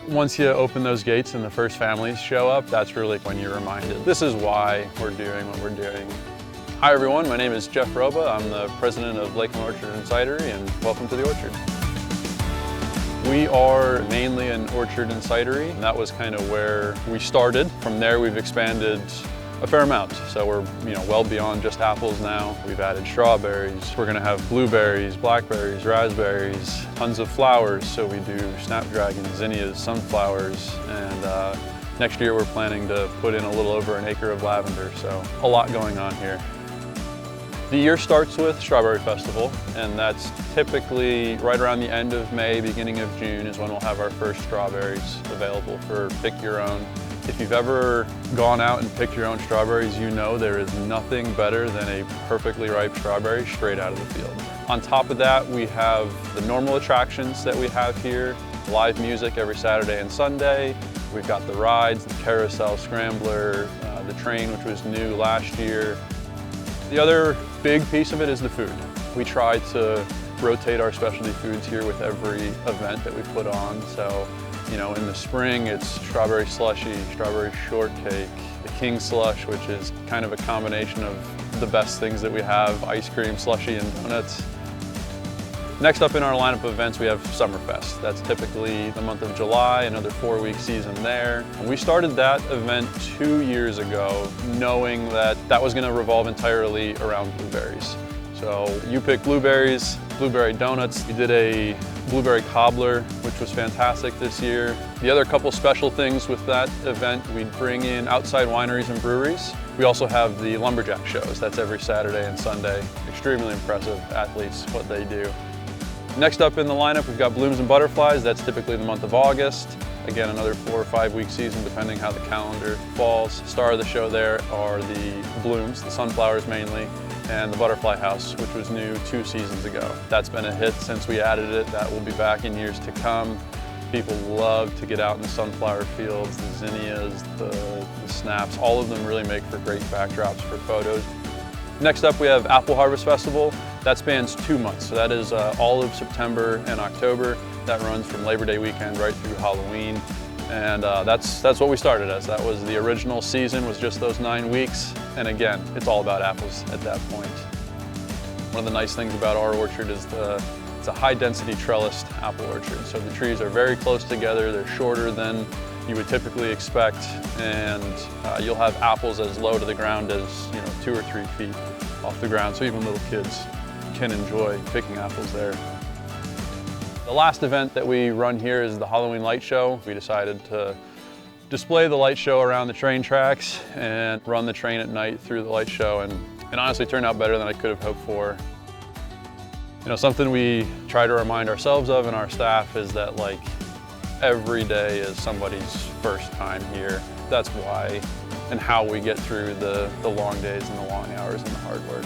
Once you open those gates and the first families show up, that's really when you're reminded, this is why we're doing what we're doing. Hi everyone, my name is Jeff Roba. I'm the president of Lakeland Orchard Cidery, and welcome to the orchard. We are mainly an orchard and cidery, and that was kind of where we started. From there we've expanded a fair amount. So we're well beyond just apples now. We've added strawberries. We're gonna have blueberries, blackberries, raspberries, tons of flowers. So we do snapdragons, zinnias, sunflowers, and next year we're planning to put in a little over an acre of lavender. So a lot going on here. The year starts with Strawberry Festival, and that's typically right around the end of May, beginning of June is when we'll have our first strawberries available for pick your own. If you've ever gone out and picked your own strawberries, you know there is nothing better than a perfectly ripe strawberry straight out of the field. On top of that, we have the normal attractions that we have here, live music every Saturday and Sunday. We've got the rides, the carousel scrambler, the train, which was new last year. The other big piece of it is the food. We try to rotate our specialty foods here with every event that we put on. So, in the spring, it's strawberry slushy, strawberry shortcake, the king slush, which is kind of a combination of the best things that we have, ice cream, slushy, and donuts. Next up in our lineup of events, we have Summerfest. That's typically the month of July, another 4-week season there. And we started that event 2 years ago, knowing that that was gonna revolve entirely around blueberries. So you pick blueberries, blueberry donuts. We did a blueberry cobbler, which was fantastic this year. The other couple special things with that event, we bring in outside wineries and breweries. We also have the lumberjack shows. That's every Saturday and Sunday. Extremely impressive athletes, what they do. Next up in the lineup, we've got Blooms and Butterflies. That's typically the month of August. Again, another 4 or 5 week season, depending how the calendar falls. Star of the show there are the blooms, the sunflowers mainly, and the Butterfly House, which was new 2 seasons ago. That's been a hit since we added it. That will be back in years to come. People love to get out in the sunflower fields, the zinnias, the snaps. All of them really make for great backdrops for photos. Next up, we have Apple Harvest Festival. That spans 2 months. So that is all of September and October. That runs from Labor Day weekend right through Halloween. And that's what we started as. That was the original season, was just those 9 weeks. And again, it's all about apples at that point. One of the nice things about our orchard is it's a high density trellised apple orchard. So the trees are very close together. They're shorter than you would typically expect. And you'll have apples as low to the ground as 2 or 3 feet off the ground. So even little kids can enjoy picking apples there. The last event that we run here is the Halloween light show. We decided to display the light show around the train tracks and run the train at night through the light show, and it honestly turned out better than I could have hoped for. Something we try to remind ourselves of and our staff is that every day is somebody's first time here. That's why and how we get through the long days and the long hours and the hard work.